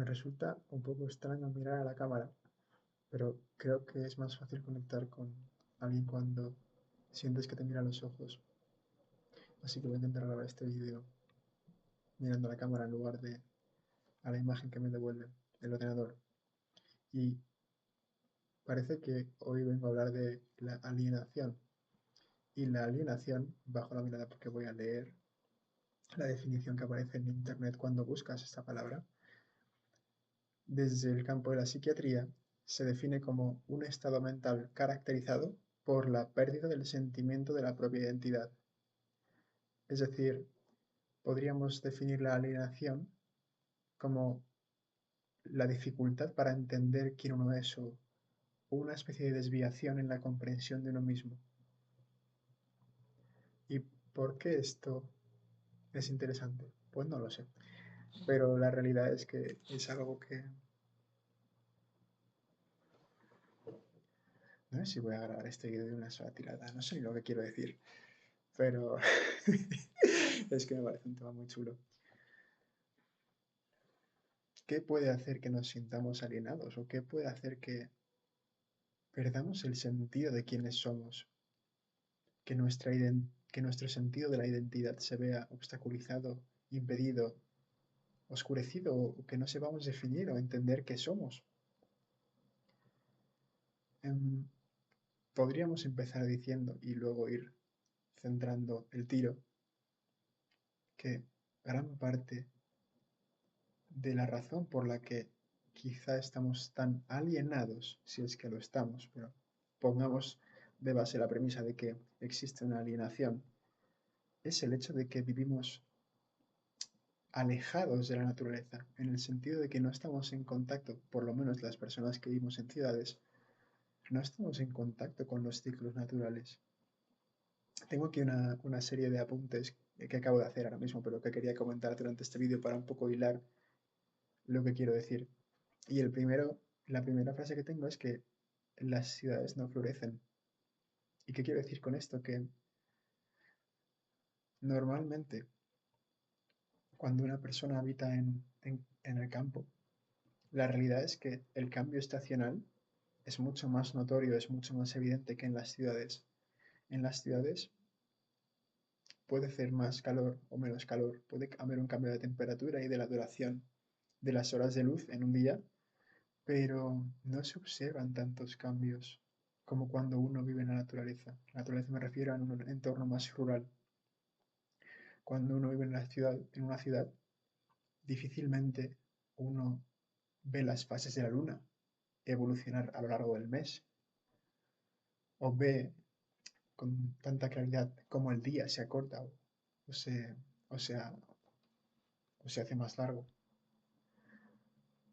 Me resulta un poco extraño mirar a la cámara, pero creo que es más fácil conectar con alguien cuando sientes que te mira a los ojos. Así que voy a intentar grabar este vídeo mirando a la cámara en lugar de a la imagen que me devuelve el ordenador. Y parece que hoy vengo a hablar de la alienación. Y la alienación, bajo la mirada porque voy a leer la definición que aparece en internet cuando buscas esta palabra, desde el campo de la psiquiatría se define como un estado mental caracterizado por la pérdida del sentimiento de la propia identidad. Es decir, podríamos definir la alienación como la dificultad para entender quién uno es o una especie de desviación en la comprensión de uno mismo. ¿Y por qué esto es interesante? Pues no lo sé, pero la realidad es que es algo que... No sé si voy a grabar este vídeo de una sola tirada, no sé ni lo que quiero decir, pero es que me parece un tema muy chulo. ¿Qué puede hacer que nos sintamos alienados o qué puede hacer que perdamos el sentido de quiénes somos? Que nuestro sentido de la identidad se vea obstaculizado, impedido, oscurecido o que no sepamos definir o entender qué somos. Em, Podríamos empezar diciendo y luego ir centrando el tiro que gran parte de la razón por la que quizá estamos tan alienados, si es que lo estamos, pero pongamos de base la premisa de que existe una alienación, es el hecho de que vivimos alejados de la naturaleza, en el sentido de que no estamos en contacto, por lo menos las personas que vivimos en ciudades, no estamos en contacto con los ciclos naturales. Tengo aquí una serie de apuntes que acabo de hacer ahora mismo, pero que quería comentar durante este vídeo para un poco hilar lo que quiero decir. Y la primera frase que tengo es que las ciudades no florecen. ¿Y qué quiero decir con esto? Que normalmente cuando una persona habita en el campo, la realidad es que el cambio estacional es mucho más notorio, es mucho más evidente que en las ciudades. En las ciudades puede hacer más calor o menos calor, puede haber un cambio de temperatura y de la duración de las horas de luz en un día, pero no se observan tantos cambios como cuando uno vive en la naturaleza. La naturaleza me refiero a un entorno más rural. Cuando uno vive en una ciudad, difícilmente uno ve las fases de la luna evolucionar a lo largo del mes, o ve con tanta claridad cómo el día se acorta o se, o sea, o se hace más largo.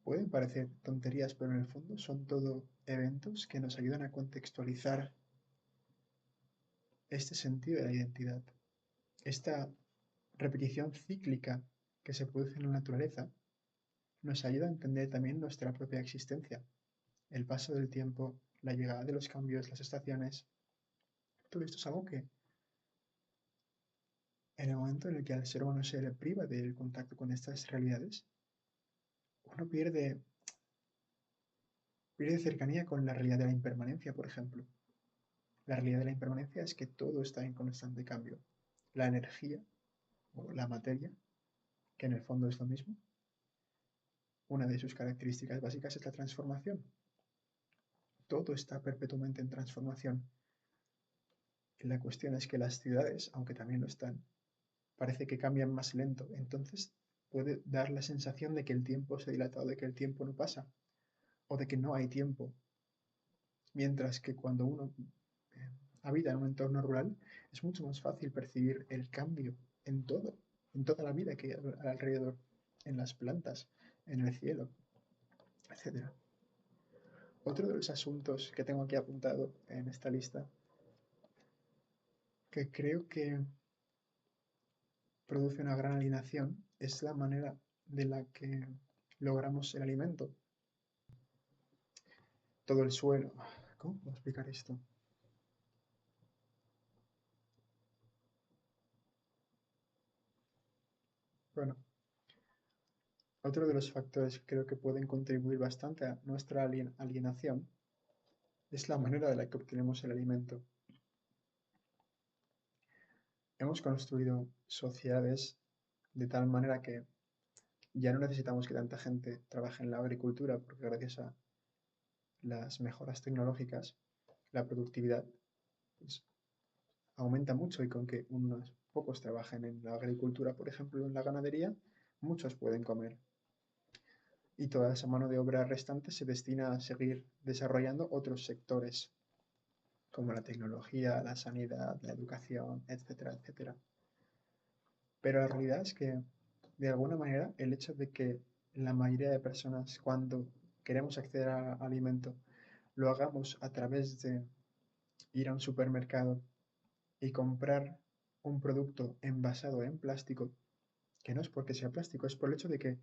Pueden parecer tonterías, pero en el fondo son todo eventos que nos ayudan a contextualizar este sentido de la identidad. Esta repetición cíclica que se produce en la naturaleza nos ayuda a entender también nuestra propia existencia, el paso del tiempo, la llegada de los cambios, las estaciones. Todo esto es algo que en el momento en el que al ser humano se le priva del contacto con estas realidades, uno pierde cercanía con la realidad de la impermanencia, por ejemplo. La realidad de la impermanencia es que todo está en constante cambio. La energía o la materia, que en el fondo es lo mismo, una de sus características básicas es la transformación. Todo está perpetuamente en transformación. La cuestión es que las ciudades, aunque también lo están, parece que cambian más lento. Entonces puede dar la sensación de que el tiempo se dilata o de que el tiempo no pasa o de que no hay tiempo. Mientras que cuando uno eh, habita en un entorno rural es mucho más fácil percibir el cambio en todo, en toda la vida que hay alrededor, en las plantas, en el cielo, etcétera. Otro de los asuntos que tengo aquí apuntado en esta lista, que creo que produce una gran alienación, es la manera de la que logramos el alimento. Todo el suelo. ¿Cómo puedo explicar esto? Bueno, Otro de los factores que creo que pueden contribuir bastante a nuestra alienación es la manera de la que obtenemos el alimento. Hemos construido sociedades de tal manera que ya no necesitamos que tanta gente trabaje en la agricultura porque gracias a las mejoras tecnológicas la productividad pues, aumenta mucho y con que unos pocos trabajen en la agricultura, por ejemplo, en la ganadería, muchos pueden comer. Y toda esa mano de obra restante se destina a seguir desarrollando otros sectores, como la tecnología, la sanidad, la educación, etcétera, etcétera. Pero la realidad es que, de alguna manera, el hecho de que la mayoría de personas, cuando queremos acceder a alimento, lo hagamos a través de ir a un supermercado y comprar un producto envasado en plástico, que no es porque sea plástico, es por el hecho de que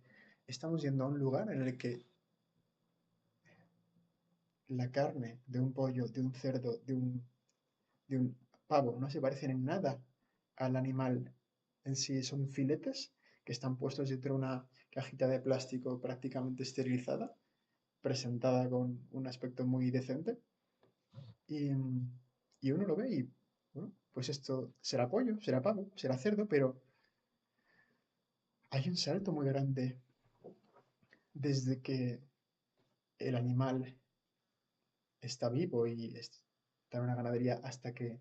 estamos yendo a un lugar en el que la carne de un pollo, de un cerdo, de un pavo no se parecen en nada al animal en sí. Son filetes que están puestos dentro de una cajita de plástico prácticamente esterilizada, presentada con un aspecto muy decente. Y, y uno lo ve y, bueno, pues esto será pollo, será pavo, será cerdo, pero hay un salto muy grande desde que el animal está vivo y está en una ganadería hasta que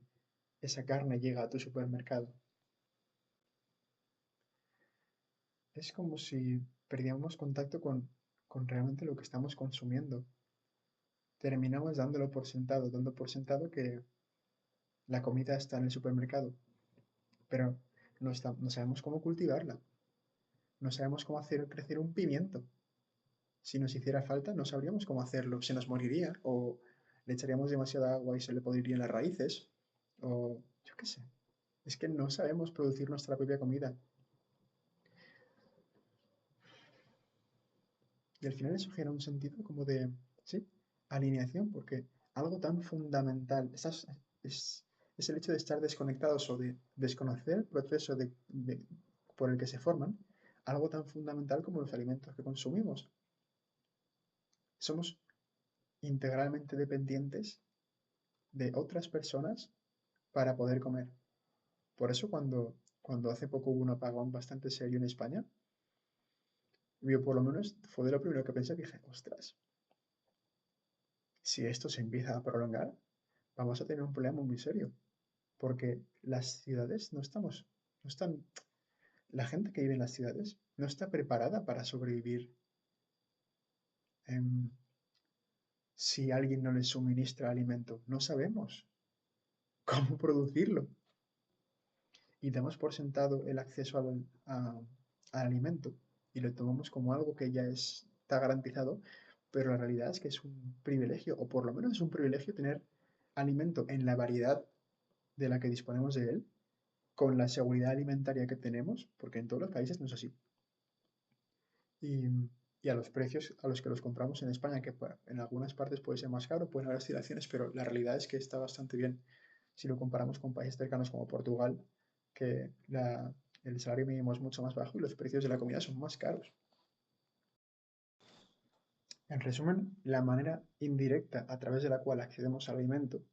esa carne llega a tu supermercado. Es como si perdiéramos contacto con realmente lo que estamos consumiendo. Terminamos dándolo por sentado, dando por sentado que la comida está en el supermercado, pero no sabemos cómo cultivarla, no sabemos cómo hacer crecer un pimiento. Si nos hiciera falta, no sabríamos cómo hacerlo, se nos moriría o le echaríamos demasiada agua y se le podrían las raíces, o yo qué sé. Es que no sabemos producir nuestra propia comida. Y al final eso genera un sentido como de, sí, alineación, porque algo tan fundamental, es, es el hecho de estar desconectados o de desconocer el proceso por el que se forman, algo tan fundamental como los alimentos que consumimos. Somos integralmente dependientes de otras personas para poder comer. Por eso cuando hace poco hubo un apagón bastante serio en España, yo por lo menos fue de lo primero que pensé, dije, ostras, si esto se empieza a prolongar, vamos a tener un problema muy serio, porque las ciudades no están, la gente que vive en las ciudades no está preparada para sobrevivir em, si alguien no les suministra alimento. No sabemos cómo producirlo y damos por sentado el acceso al alimento y lo tomamos como algo que ya está garantizado, pero la realidad es que es un privilegio, o por lo menos es un privilegio tener alimento en la variedad de la que disponemos de él, con la seguridad alimentaria que tenemos, porque en todos los países no es así. Y, y a los precios a los que los compramos en España, que en algunas partes puede ser más caro, pueden haber oscilaciones, pero la realidad es que está bastante bien si lo comparamos con países cercanos como Portugal, que el salario mínimo es mucho más bajo y los precios de la comida son más caros. En resumen, la manera indirecta a través de la cual accedemos al alimento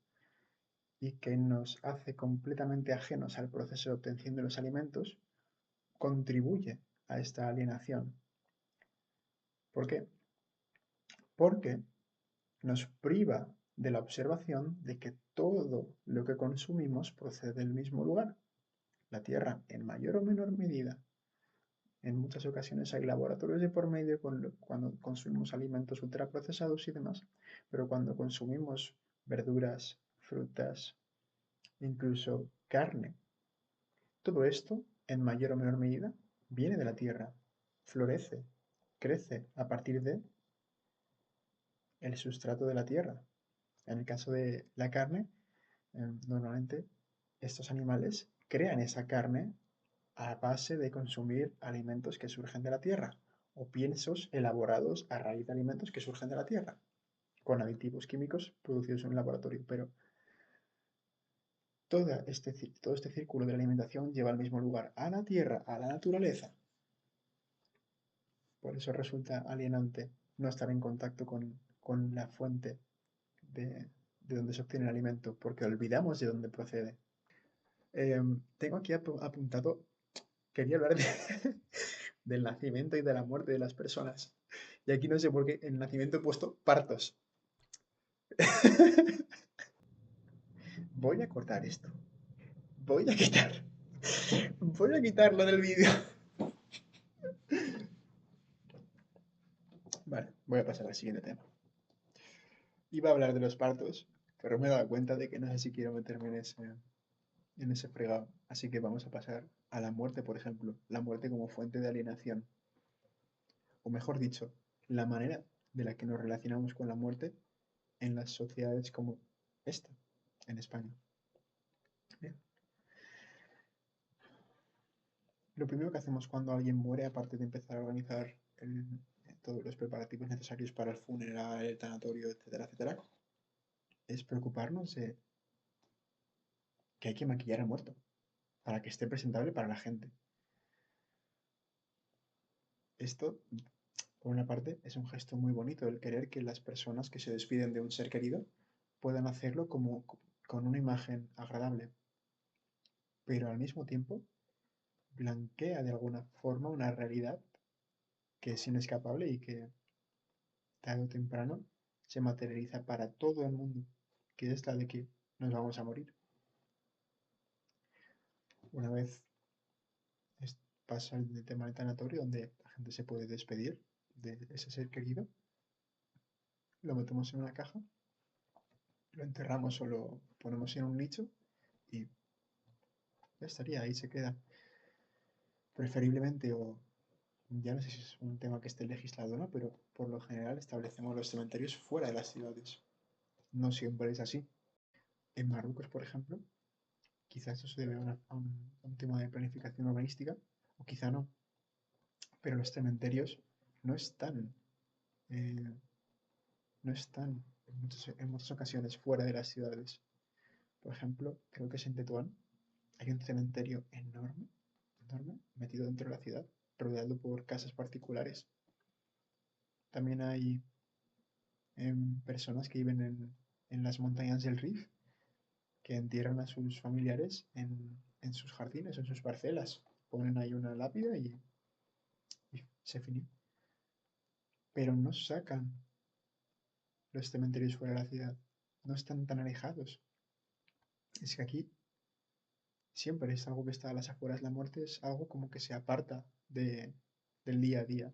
y que nos hace completamente ajenos al proceso de obtención de los alimentos contribuye a esta alienación. ¿Por qué? Porque nos priva de la observación de que todo lo que consumimos procede del mismo lugar, la Tierra, en mayor o menor medida. En muchas ocasiones hay laboratorios de por medio cuando consumimos alimentos ultraprocesados y demás, pero cuando consumimos verduras, frutas, incluso carne, todo esto, en mayor o menor medida, viene de la Tierra, florece, crece a partir de el sustrato de la Tierra. En el caso de la carne, normalmente estos animales crean esa carne a base de consumir alimentos que surgen de la tierra o piensos elaborados a raíz de alimentos que surgen de la tierra, con aditivos químicos producidos en un laboratorio. Pero todo este círculo de la alimentación lleva al mismo lugar, a la tierra, a la naturaleza. Por eso resulta alienante no estar en contacto con la fuente de donde se obtiene el alimento, porque olvidamos de dónde procede. Tengo aquí apuntado, quería hablar del nacimiento y de la muerte de las personas. Y aquí no sé por qué en nacimiento he puesto partos. Voy a cortar esto. Voy a quitar. Voy a quitarlo del vídeo. Vale, voy a pasar al siguiente tema. Iba a hablar de los partos, pero me he dado cuenta de que no sé si quiero meterme en ese fregado. Así que vamos a pasar a la muerte, por ejemplo. La muerte como fuente de alienación. O mejor dicho, la manera de la que nos relacionamos con la muerte en las sociedades como esta, en España. Bien. Lo primero que hacemos cuando alguien muere, aparte de empezar a organizar todos los preparativos necesarios para el funeral, el tanatorio, etcétera, etcétera, es preocuparnos de que hay que maquillar al muerto para que esté presentable para la gente. Esto, por una parte, es un gesto muy bonito, el querer que las personas que se despiden de un ser querido puedan hacerlo como con una imagen agradable, pero al mismo tiempo blanquea de alguna forma una realidad que es inescapable y que tarde o temprano se materializa para todo el mundo, que es la de que nos vamos a morir. Una vez pasa el tema del tanatorio, donde la gente se puede despedir de ese ser querido, lo metemos en una caja, lo enterramos o lo ponemos en un nicho y ya estaría, ahí se queda. Preferiblemente, o ya no sé si es un tema que esté legislado o no, pero por lo general establecemos los cementerios fuera de las ciudades. No siempre es así. En Marruecos, por ejemplo, quizás eso se debe a un tema de planificación urbanística, o quizá no, pero los cementerios no están, eh, no están en muchas ocasiones fuera de las ciudades. Por ejemplo, creo que es en Tetuán, hay un cementerio enorme, enorme, metido dentro de la ciudad, rodeado por casas particulares. También hay personas que viven en las montañas del Rif, que entierran a sus familiares en sus jardines, en sus parcelas. Ponen ahí una lápida y se finí. Pero no sacan los cementerios fuera de la ciudad. No están tan alejados. Es que aquí siempre es algo que está a las afueras. La muerte es algo como que se aparta del día a día.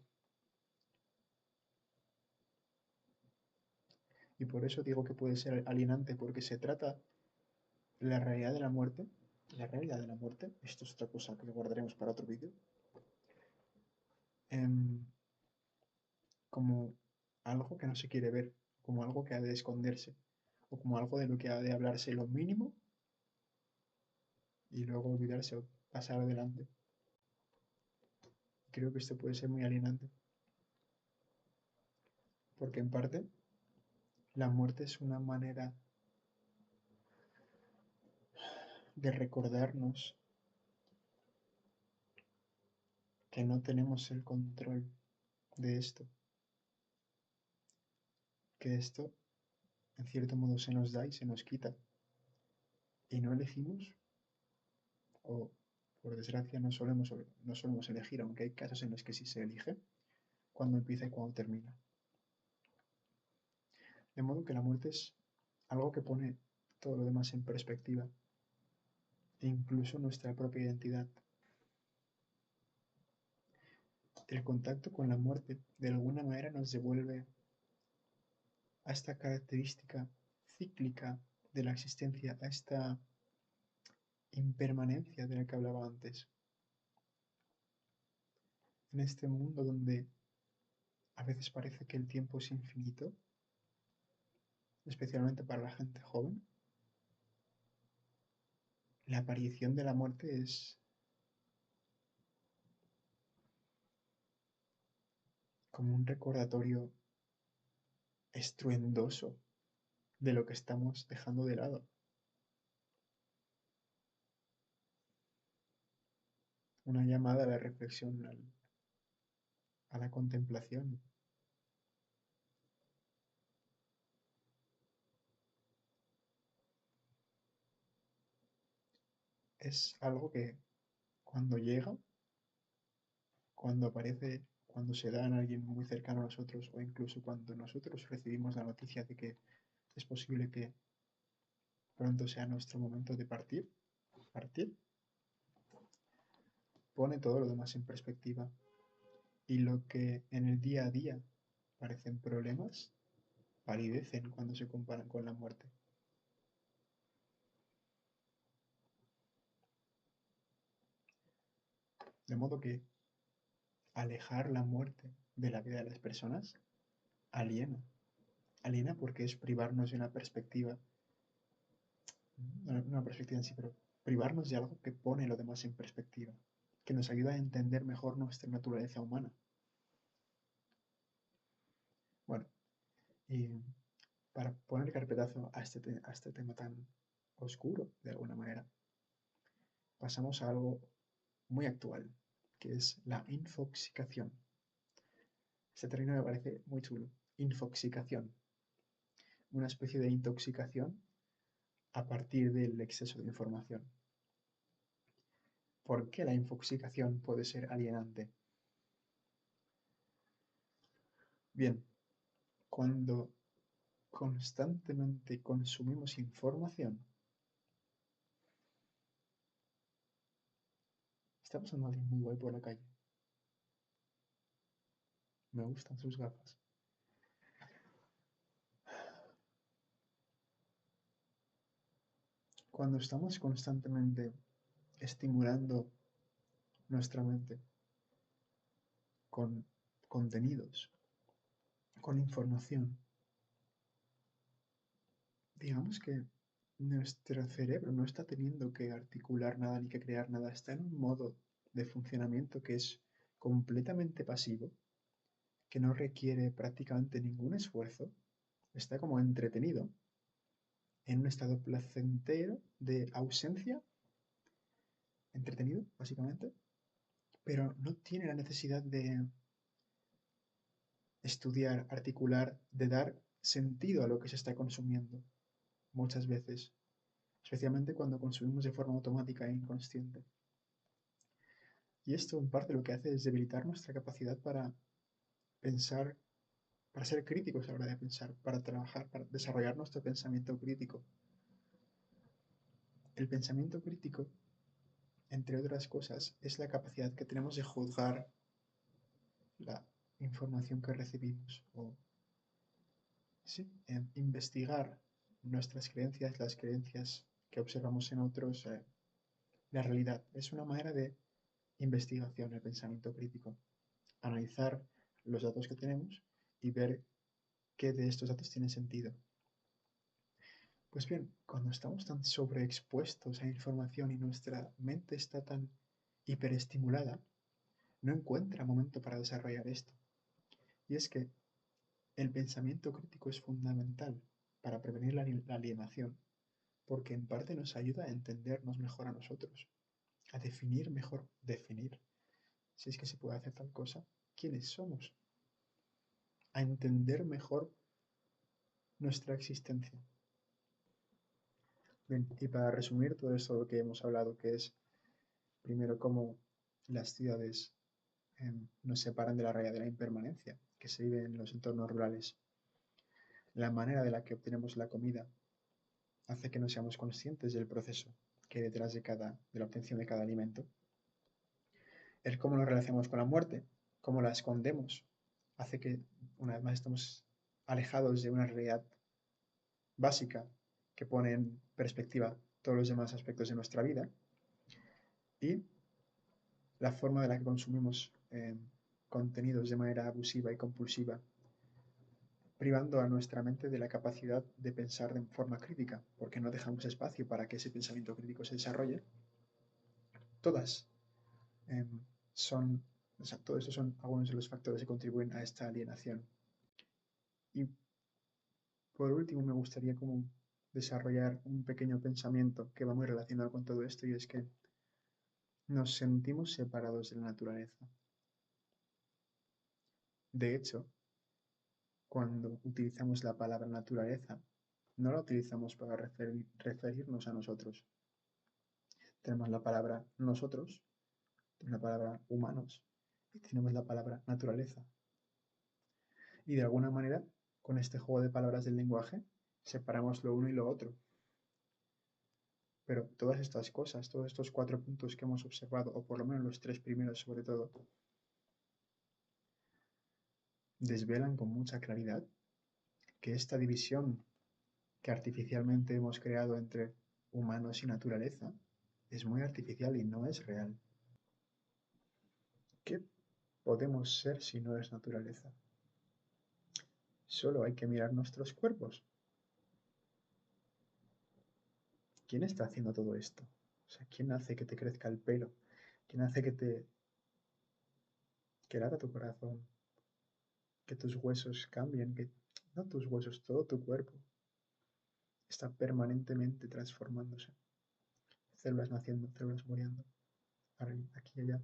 Y por eso digo que puede ser alienante, porque se trata la realidad de la muerte. La realidad de la muerte, esto es otra cosa que guardaremos para otro vídeo, em, como algo que no se quiere ver, como algo que ha de esconderse, o como algo de lo que ha de hablarse lo mínimo y luego olvidarse o pasar adelante. Creo que esto puede ser muy alienante, porque en parte la muerte es una manera de recordarnos que no tenemos el control de esto, que esto en cierto modo se nos da y se nos quita, y no elegimos, o por desgracia no solemos elegir, aunque hay casos en los que sí se elige, cuándo empieza y cuándo termina. De modo que la muerte es algo que pone todo lo demás en perspectiva, e incluso nuestra propia identidad. El contacto con la muerte de alguna manera nos devuelve a esta característica cíclica de la existencia, a esta impermanencia de la que hablaba antes. En este mundo donde a veces parece que el tiempo es infinito, especialmente para la gente joven, la aparición de la muerte es como un recordatorio estruendoso de lo que estamos dejando de lado. Una llamada a la reflexión, a la contemplación. Es algo que cuando llega, cuando aparece, cuando se da en alguien muy cercano a nosotros o incluso cuando nosotros recibimos la noticia de que es posible que pronto sea nuestro momento de partir, pone todo lo demás en perspectiva y lo que en el día a día parecen problemas, palidecen cuando se comparan con la muerte. De modo que alejar la muerte de la vida de las personas aliena. Aliena porque es privarnos de una perspectiva, no una perspectiva en sí, pero privarnos de algo que pone lo demás en perspectiva, que nos ayuda a entender mejor nuestra naturaleza humana. Bueno, y para poner carpetazo a este tema tan oscuro, de alguna manera, pasamos a algo muy actual, que es la infoxicación. Este término me parece muy chulo. Infoxicación. Una especie de intoxicación a partir del exceso de información. ¿Por qué la infoxicación puede ser alienante? Bien, cuando constantemente consumimos información, está pasando alguien muy guay por la calle. Me gustan sus gafas. Cuando estamos constantemente estimulando nuestra mente con contenidos, con información, digamos que nuestro cerebro no está teniendo que articular nada ni que crear nada, está en un modo de funcionamiento que es completamente pasivo, que no requiere prácticamente ningún esfuerzo, está como entretenido en un estado placentero de ausencia, entretenido básicamente, pero no tiene la necesidad de estudiar, articular, de dar sentido a lo que se está consumiendo muchas veces, especialmente cuando consumimos de forma automática e inconsciente. Y esto en parte lo que hace es debilitar nuestra capacidad para pensar, para ser críticos a la hora de pensar, para trabajar, para desarrollar nuestro pensamiento crítico. El pensamiento crítico, entre otras cosas, es la capacidad que tenemos de juzgar la información que recibimos o sí, investigar nuestras creencias, las creencias que observamos en otros, la realidad. Es una manera de investigación el pensamiento crítico. Analizar los datos que tenemos y ver qué de estos datos tiene sentido. Pues bien, cuando estamos tan sobreexpuestos a información y nuestra mente está tan hiperestimulada, no encuentra momento para desarrollar esto. Y es que el pensamiento crítico es fundamental para prevenir la alienación, porque en parte nos ayuda a entendernos mejor a nosotros, a definir mejor, definir, si es que se puede hacer tal cosa, quiénes somos, a entender mejor nuestra existencia. Bien, y para resumir todo esto lo que hemos hablado, que es primero cómo las ciudades nos separan de la realidad de la impermanencia que se vive en los entornos rurales, la manera de la que obtenemos la comida hace que no seamos conscientes del proceso que hay detrás de la obtención de cada alimento, el cómo nos relacionamos con la muerte, cómo la escondemos, hace que una vez más estemos alejados de una realidad básica que pone en perspectiva todos los demás aspectos de nuestra vida y la forma de la que consumimos contenidos de manera abusiva y compulsiva, privando a nuestra mente de la capacidad de pensar de forma crítica, porque no dejamos espacio para que ese pensamiento crítico se desarrolle. Todas eh, son, o sea, todo estos son algunos de los factores que contribuyen a esta alienación. Y por último, me gustaría como desarrollar un pequeño pensamiento que va muy relacionado con todo esto y es que nos sentimos separados de la naturaleza. De hecho, cuando utilizamos la palabra naturaleza, no la utilizamos para referirnos a nosotros. Tenemos la palabra nosotros, la palabra humanos y tenemos la palabra naturaleza. Y de alguna manera, con este juego de palabras del lenguaje, separamos lo uno y lo otro. Pero todas estas cosas, todos estos 4 puntos que hemos observado, o por lo menos los 3 primeros sobre todo, desvelan con mucha claridad que esta división que artificialmente hemos creado entre humanos y naturaleza es muy artificial y no es real. ¿Qué podemos ser si no es naturaleza? Solo hay que mirar nuestros cuerpos. ¿Quién está haciendo todo esto? O sea, ¿quién hace que te crezca el pelo? ¿Quién hace que lata tu corazón? Que tus huesos cambien, que no tus huesos, todo tu cuerpo está permanentemente transformándose. Células naciendo, células muriendo, aquí y allá.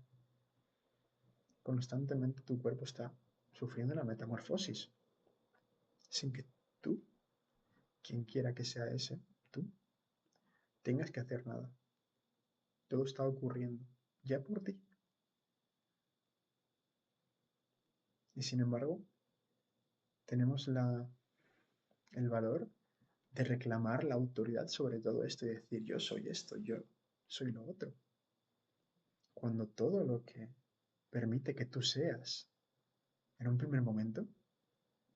Constantemente tu cuerpo está sufriendo la metamorfosis, sin que tú, quien quiera que sea ese, tú, tengas que hacer nada. Todo está ocurriendo ya por ti. Y sin embargo, tenemos el valor de reclamar la autoridad sobre todo esto y decir yo soy esto, yo soy lo otro. Cuando todo lo que permite que tú seas en un primer momento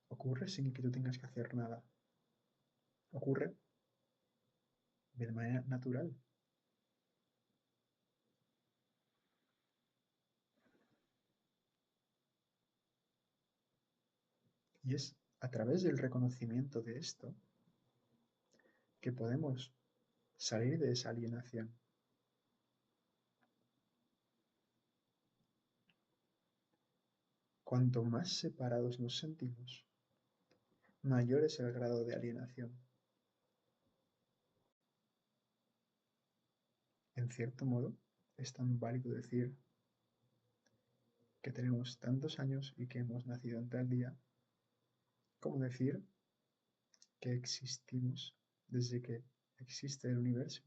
ocurre sin que tú tengas que hacer nada. Ocurre de manera natural. Y es a través del reconocimiento de esto que podemos salir de esa alienación. Cuanto más separados nos sentimos, mayor es el grado de alienación. En cierto modo, es tan válido decir que tenemos tantos años y que hemos nacido en tal día, como decir que existimos desde que existe el universo.